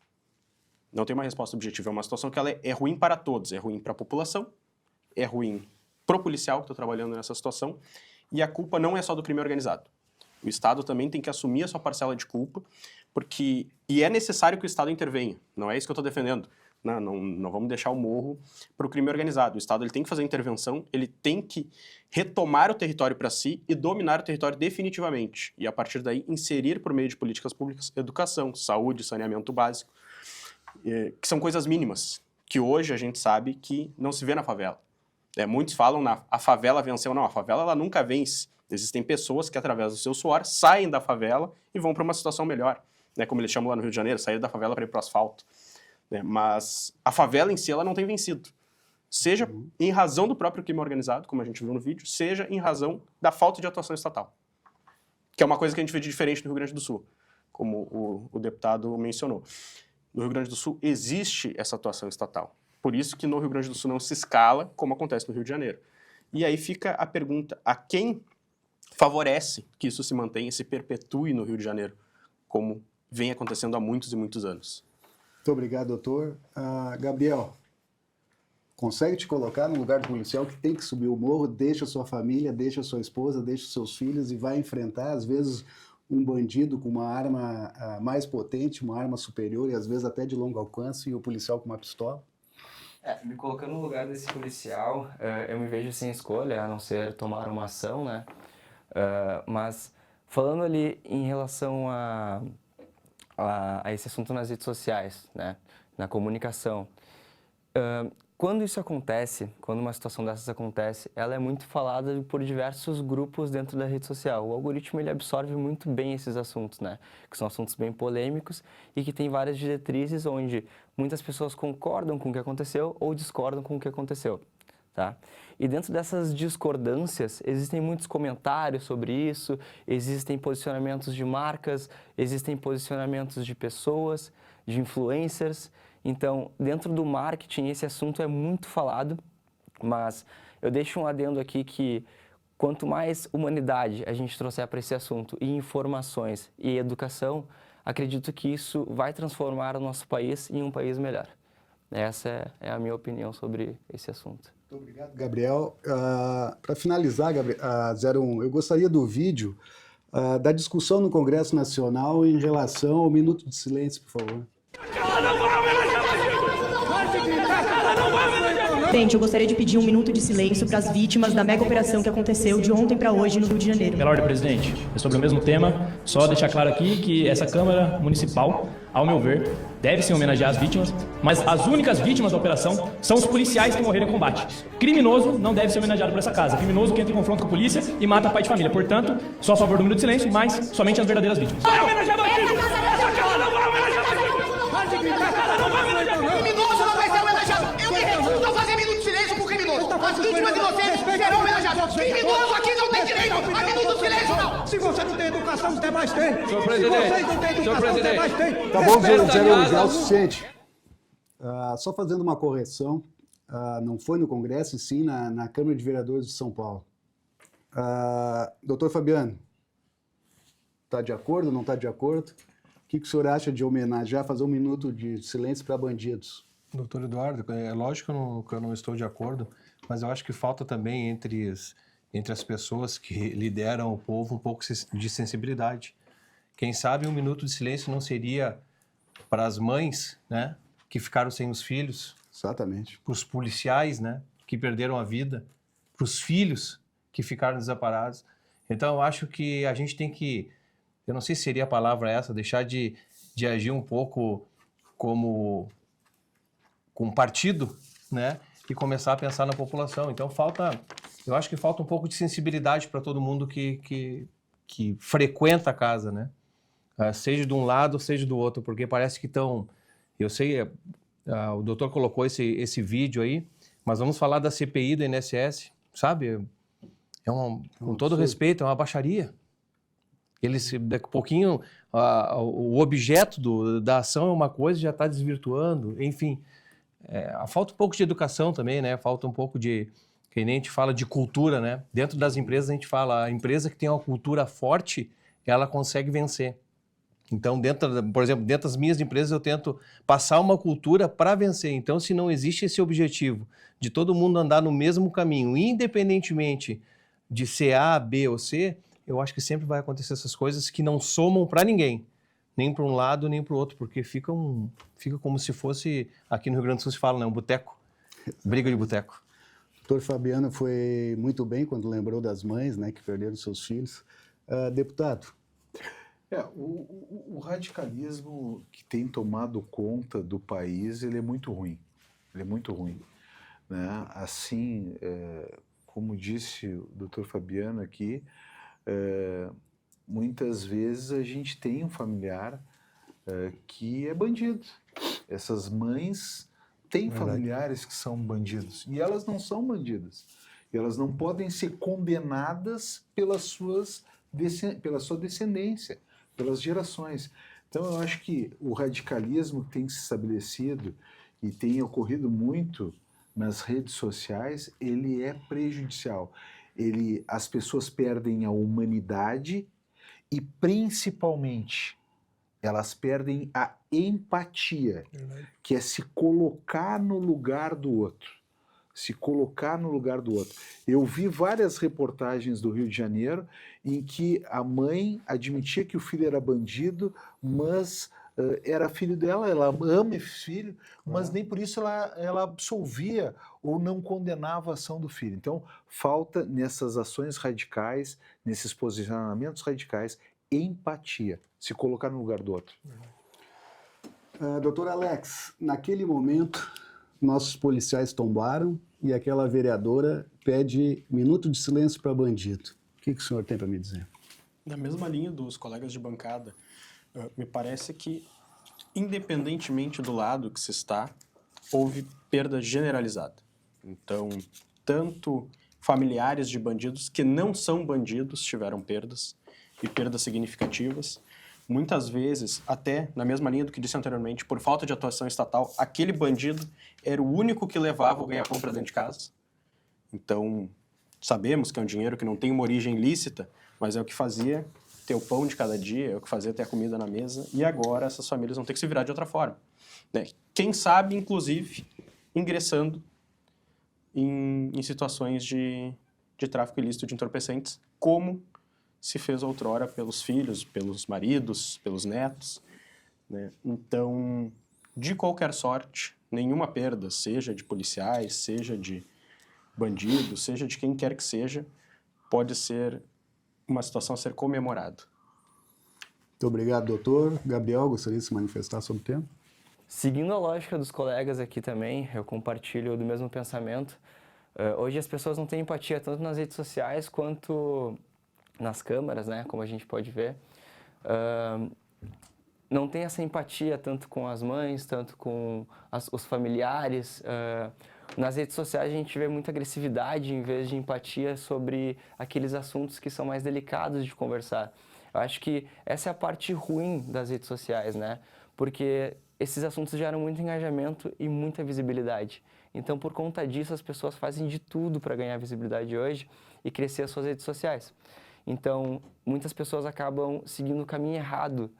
Speaker 2: Não tem uma resposta objetiva, é uma situação que ela é ruim para todos, é ruim para a população, é ruim para o policial que está trabalhando nessa situação, e a culpa não é só do crime organizado. O Estado também tem que assumir a sua parcela de culpa, e é necessário que o Estado intervenha, não é isso que eu estou defendendo. Não vamos deixar o morro para o crime organizado. O Estado ele tem que fazer intervenção, ele tem que retomar o território para si e dominar o território definitivamente. E, a partir daí, inserir por meio de políticas públicas educação, saúde, saneamento básico, que são coisas mínimas, que hoje a gente sabe que não se vê na favela. Muitos falam a favela venceu. Não, a favela ela nunca vence. Existem pessoas que, através do seu suor, saem da favela e vão para uma situação melhor. Né, como eles chamam lá no Rio de Janeiro, sair da favela para ir para o asfalto. Mas a favela em si ela não tem vencido, seja em razão do próprio crime organizado, como a gente viu no vídeo, seja em razão da falta de atuação estatal, que é uma coisa que a gente vê de diferente no Rio Grande do Sul, como o deputado mencionou. No Rio Grande do Sul existe essa atuação estatal, por isso que no Rio Grande do Sul não se escala como acontece no Rio de Janeiro. E aí fica a pergunta, a quem favorece que isso se mantenha, se perpetue no Rio de Janeiro, como vem acontecendo há muitos e muitos anos.
Speaker 1: Muito obrigado, doutor. Gabriel, consegue te colocar no lugar do policial que tem que subir o morro, deixa sua família, deixa sua esposa, deixa seus filhos e vai enfrentar, às vezes, um bandido com uma arma mais potente, uma arma superior e às vezes até de longo alcance, e o policial com uma pistola?
Speaker 5: Me colocando no lugar desse policial, eu me vejo sem escolha, a não ser tomar uma ação, né? Mas falando ali em relação a esse assunto nas redes sociais, né, na comunicação. Quando isso acontece, quando uma situação dessas acontece, ela é muito falada por diversos grupos dentro da rede social. O algoritmo ele absorve muito bem esses assuntos, né, que são assuntos bem polêmicos e que tem várias diretrizes onde muitas pessoas concordam com o que aconteceu ou discordam com o que aconteceu. Tá? E dentro dessas discordâncias, existem muitos comentários sobre isso, existem posicionamentos de marcas, existem posicionamentos de pessoas, de influencers. Então, dentro do marketing, esse assunto é muito falado, mas eu deixo um adendo aqui que quanto mais humanidade a gente trouxer para esse assunto, e informações e educação, acredito que isso vai transformar o nosso país em um país melhor. Essa é a minha opinião sobre esse assunto.
Speaker 1: Muito obrigado, Gabriel. Para finalizar, 01, eu gostaria do vídeo da discussão no Congresso Nacional em relação ao minuto de silêncio, por favor.
Speaker 7: Presidente, eu gostaria de pedir um minuto de silêncio para as vítimas da mega operação que aconteceu de ontem para hoje no Rio de Janeiro.
Speaker 8: Pela ordem, presidente, é sobre o mesmo tema, só deixar claro aqui que essa Câmara Municipal, ao meu ver, deve sim homenagear as vítimas, mas as únicas vítimas da operação são os policiais que morreram em combate. Criminoso não deve ser homenageado por essa casa, criminoso que entra em confronto com a polícia e mata pai de família. Portanto, sou a favor do minuto de silêncio, mas somente as verdadeiras vítimas.
Speaker 9: Criminoso não vai ser homenageado. Eu me recuso a fazer minuto de silêncio por criminoso. As vítimas inocentes serão homenageadas. Criminoso aqui não tem direito a minuto de silêncio, não.
Speaker 10: Se você não tem educação, você mais tem.
Speaker 11: Senhor presidente,
Speaker 10: se vocês não têm educação, você mais tem.
Speaker 1: Tá bom, zero, já é o suficiente. Só fazendo uma correção, não foi no Congresso, e sim na Câmara de Vereadores de São Paulo. Doutor Fabiano, está de acordo, não está de acordo? O que o senhor acha de homenagear, fazer um minuto de silêncio para bandidos?
Speaker 4: Doutor Eduardo, é lógico que eu não estou de acordo, mas eu acho que falta também entre as pessoas que lideram o povo um pouco de sensibilidade. Quem sabe um minuto de silêncio não seria para as mães, né, que ficaram sem os filhos.
Speaker 1: Exatamente.
Speaker 4: Para os policiais, né, que perderam a vida, para os filhos que ficaram desamparados. Então, eu acho que a gente tem que, eu não sei se seria a palavra essa, deixar de agir um pouco como um partido, né, e começar a pensar na população. Então, eu acho que falta um pouco de sensibilidade para todo mundo que frequenta a casa, né, seja de um lado, seja do outro, porque parece que estão, eu sei, o doutor colocou esse vídeo aí, mas vamos falar da CPI do INSS, sabe? Com todo respeito, é uma baixaria. Daqui a pouquinho, o objeto da ação é uma coisa e já está desvirtuando, enfim. Falta um pouco de educação também, né? Falta um pouco que nem a gente fala de cultura, né? Dentro das empresas a gente fala, a empresa que tem uma cultura forte, ela consegue vencer. Então, por exemplo, dentro das minhas empresas eu tento passar uma cultura para vencer. Então, se não existe esse objetivo de todo mundo andar no mesmo caminho, independentemente de ser A, B ou C, eu acho que sempre vai acontecer essas coisas que não somam para ninguém, nem para um lado nem para o outro, porque fica como se fosse, aqui no Rio Grande do Sul se fala, né, um boteco, briga de boteco.
Speaker 1: O doutor Fabiano foi muito bem quando lembrou das mães, né, que perderam seus filhos. Deputado.
Speaker 3: O radicalismo que tem tomado conta do país, ele é muito ruim. Ele é muito ruim, né? Assim, como disse o doutor Fabiano aqui, muitas vezes a gente tem um familiar que é bandido. Essas mães têm familiares que são bandidos e elas não são bandidas. E elas não podem ser condenadas pela sua descendência, pelas gerações. Então eu acho que o radicalismo tem se estabelecido e tem ocorrido muito nas redes sociais, ele é prejudicial. As pessoas perdem a humanidade e, principalmente, elas perdem a empatia, que é se colocar no lugar do outro. Se colocar no lugar do outro. Eu vi várias reportagens do Rio de Janeiro em que a mãe admitia que o filho era bandido, mas era filho dela, ela ama esse filho, mas nem por isso ela absolvia ou não condenava a ação do filho. Então, falta nessas ações radicais, nesses posicionamentos radicais, empatia, se colocar no lugar do outro.
Speaker 1: Doutor Alex, naquele momento, nossos policiais tombaram e aquela vereadora pede minuto de silêncio para bandido. O que o senhor tem para me dizer?
Speaker 2: Na mesma linha dos colegas de bancada, me parece que, independentemente do lado que se está, houve perda generalizada. Então, tanto familiares de bandidos que não são bandidos tiveram perdas, e perdas significativas. Muitas vezes, até na mesma linha do que disse anteriormente, por falta de atuação estatal, aquele bandido era o único que levava o ganha-pão para dentro de casa. Então, sabemos que é um dinheiro que não tem uma origem lícita, mas é o que fazia ter o pão de cada dia, é o que fazia ter a comida na mesa, e agora essas famílias vão ter que se virar de outra forma, né? Quem sabe, inclusive, ingressando em situações de tráfico ilícito de entorpecentes, como se fez outrora pelos filhos, pelos maridos, pelos netos, né? Então, de qualquer sorte, nenhuma perda, seja de policiais, seja de bandidos, seja de quem quer que seja, pode ser uma situação a ser comemorada.
Speaker 1: Muito obrigado, doutor. Gabriel, gostaria de se manifestar sobre o tema?
Speaker 5: Seguindo a lógica dos colegas aqui também, eu compartilho do mesmo pensamento. Hoje as pessoas não têm empatia tanto nas redes sociais quanto nas câmeras, né, como a gente pode ver. Não tem essa empatia tanto com as mães, tanto com os familiares. Nas redes sociais a gente vê muita agressividade em vez de empatia sobre aqueles assuntos que são mais delicados de conversar. Eu acho que essa é a parte ruim das redes sociais, né? Porque esses assuntos geram muito engajamento e muita visibilidade. Então, por conta disso, as pessoas fazem de tudo para ganhar visibilidade hoje e crescer as suas redes sociais. Então, muitas pessoas acabam seguindo o caminho errado,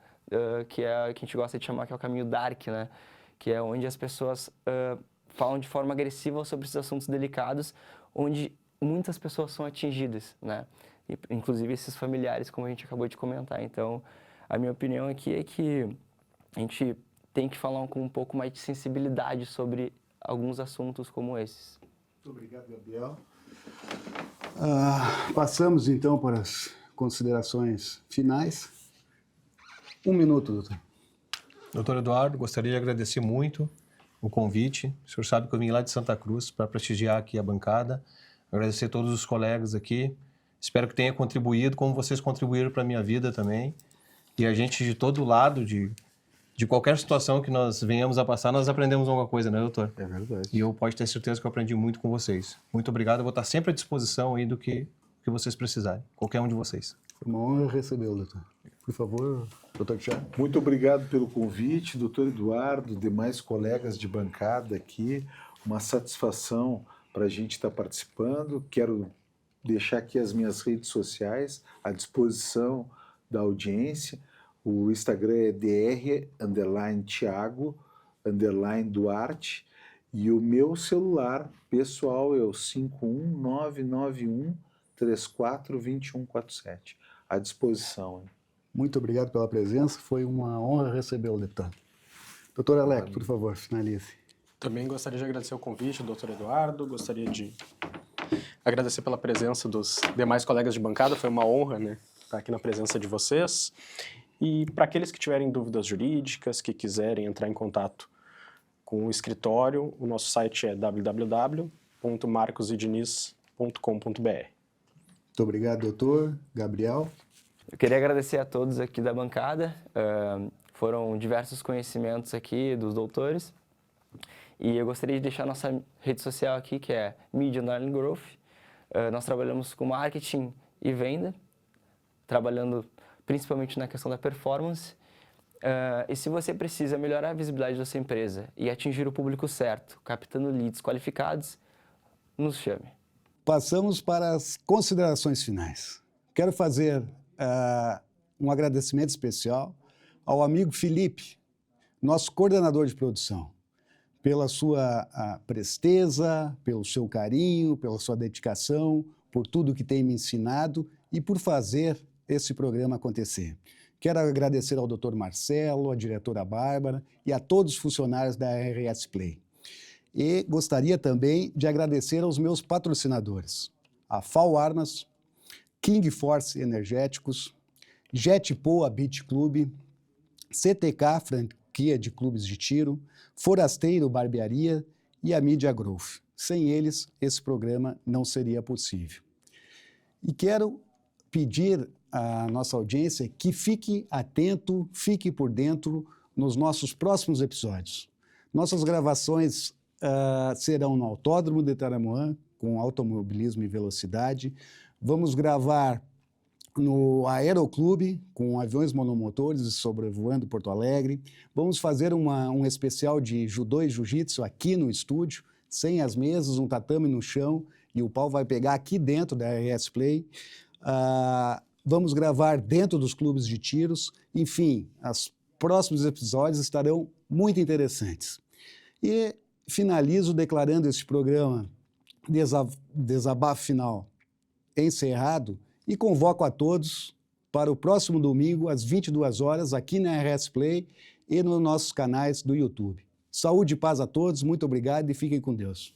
Speaker 5: que é que a gente gosta de chamar que é o caminho dark, né? Que é onde as pessoas falam de forma agressiva sobre esses assuntos delicados, onde muitas pessoas são atingidas, né? E, inclusive esses familiares, como a gente acabou de comentar. Então, a minha opinião aqui é que a gente tem que falar com um pouco mais de sensibilidade sobre alguns assuntos como esses.
Speaker 1: Muito obrigado, Gabriel. Passamos, então, para as considerações finais. 1 minuto, doutor.
Speaker 4: Doutor Eduardo, gostaria de agradecer muito o convite. O senhor sabe que eu vim lá de Santa Cruz para prestigiar aqui a bancada. Agradecer a todos os colegas aqui. Espero que tenha contribuído, como vocês contribuíram para a minha vida também. E a gente, de todo lado, de qualquer situação que nós venhamos a passar, nós aprendemos alguma coisa, né, doutor?
Speaker 1: É verdade.
Speaker 4: E eu posso ter certeza que eu aprendi muito com vocês. Muito obrigado. Eu vou estar sempre à disposição aí do que vocês precisarem. Qualquer um de vocês.
Speaker 1: Foi uma honra recebê-lo, doutor. Por favor, doutor Thiago.
Speaker 3: Muito obrigado pelo convite, doutor Eduardo, demais colegas de bancada aqui. Uma satisfação para a gente estar participando. Quero deixar aqui as minhas redes sociais à disposição da audiência. O Instagram é dr_Thiago_Duarte e o meu celular pessoal é o 51991342147. À disposição. Hein?
Speaker 1: Muito obrigado pela presença. Foi uma honra recebê-lo, deputado. Doutor Aleco, por favor, finalize.
Speaker 2: Também gostaria de agradecer o convite, doutor Eduardo. Gostaria de agradecer pela presença dos demais colegas de bancada. Foi uma honra, né, estar aqui na presença de vocês. E para aqueles que tiverem dúvidas jurídicas, que quiserem entrar em contato com o escritório, o nosso site é www.marcosediniz.com.br.
Speaker 1: Muito obrigado, doutor. Gabriel.
Speaker 5: Eu queria agradecer a todos aqui da bancada. Foram diversos conhecimentos aqui dos doutores. E eu gostaria de deixar nossa rede social aqui, que é Media Online Growth. Nós trabalhamos com marketing e venda, trabalhando principalmente na questão da performance. E se você precisa melhorar a visibilidade da sua empresa e atingir o público certo, captando leads qualificados, nos chame.
Speaker 1: Passamos para as considerações finais. Quero fazer um agradecimento especial ao amigo Felipe, nosso coordenador de produção, pela sua presteza, pelo seu carinho, pela sua dedicação, por tudo que tem me ensinado e por fazer esse programa acontecer. Quero agradecer ao Dr. Marcelo, à diretora Bárbara e a todos os funcionários da RS Play. E gostaria também de agradecer aos meus patrocinadores, a FAO Armas, King Force Energéticos, Jetpoa Beach Club, CTK, franquia de clubes de tiro, Forasteiro Barbearia e a Media Growth. Sem eles, esse programa não seria possível. E quero pedir à nossa audiência que fique atento, fique por dentro nos nossos próximos episódios. Nossas gravações serão no Autódromo de Taramoã, com automobilismo e velocidade. Vamos gravar no Aeroclube, com aviões monomotores sobrevoando Porto Alegre. Vamos fazer um especial de judô e jiu-jitsu aqui no estúdio, sem as mesas, um tatame no chão, e o pau vai pegar aqui dentro da RS Play. Vamos gravar dentro dos clubes de tiros. Enfim, os próximos episódios estarão muito interessantes. E finalizo declarando este programa Desabafo Final encerrado E convoco a todos para o próximo domingo, às 22 horas, aqui na RS Play e nos nossos canais do YouTube. Saúde e paz a todos, muito obrigado e fiquem com Deus.